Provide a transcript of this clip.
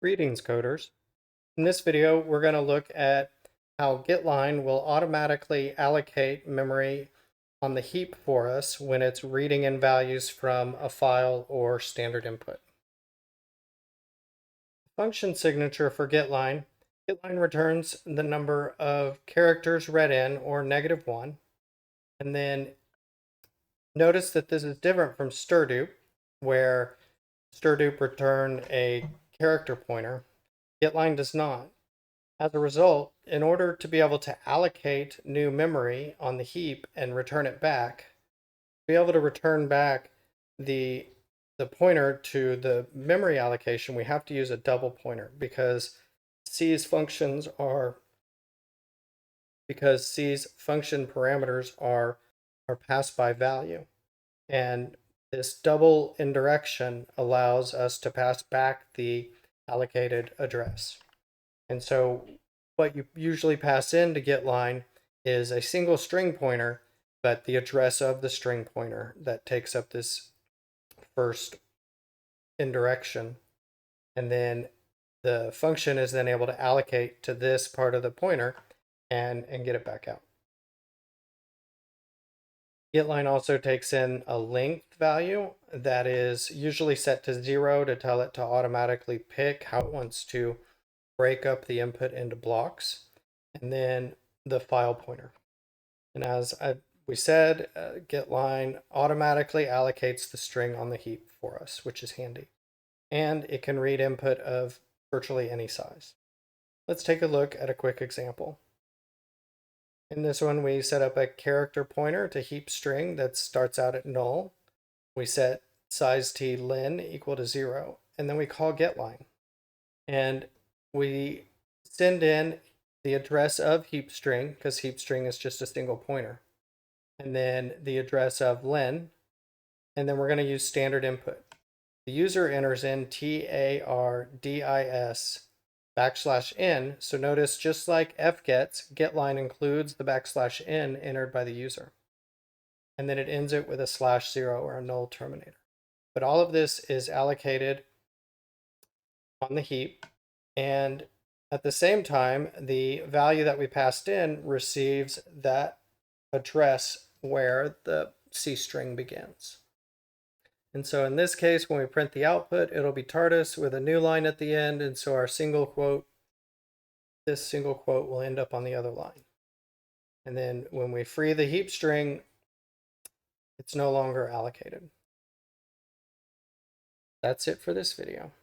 Greetings, coders. In this video, we're going to look at how getline will automatically allocate memory on the heap for us when it's reading in values from a file or standard input. Function signature for getline. Getline returns the number of characters read in, or -1. And then notice that this is different from stirdup, where stirdup return a character pointer. Getline does not. As a result, in order to be able to allocate new memory on the heap and return it back, to be able to return back the pointer to the memory allocation, we have to use a double pointer because C's function parameters are passed by value. And this double indirection allows us to pass back the allocated address. And so what you usually pass in to getline is a single string pointer, but the address of the string pointer that takes up this first indirection. And then the function is then able to allocate to this part of the pointer and get it back out. Getline also takes in a length value that is usually set to 0 to tell it to automatically pick how it wants to break up the input into blocks, and then the file pointer. And as we said, getline automatically allocates the string on the heap for us, which is handy. And it can read input of virtually any size. Let's take a look at a quick example. In this one, we set up a character pointer to heap string that starts out at null. We set size t len equal to 0, and then we call getline. And we send in the address of heap string, because heap string is just a single pointer, and then the address of len, and then we're going to use standard input. The user enters in TARDIS \n, so notice just like fgets, getline includes the \n entered by the user. And then it ends it with a /0 or a null terminator. But all of this is allocated on the heap, and at the same time, the value that we passed in receives that address where the C string begins. And so in this case, when we print the output, it'll be TARDIS with a new line at the end, and so our single quote, this single quote will end up on the other line. And then when we free the heap string, it's no longer allocated. That's it for this video.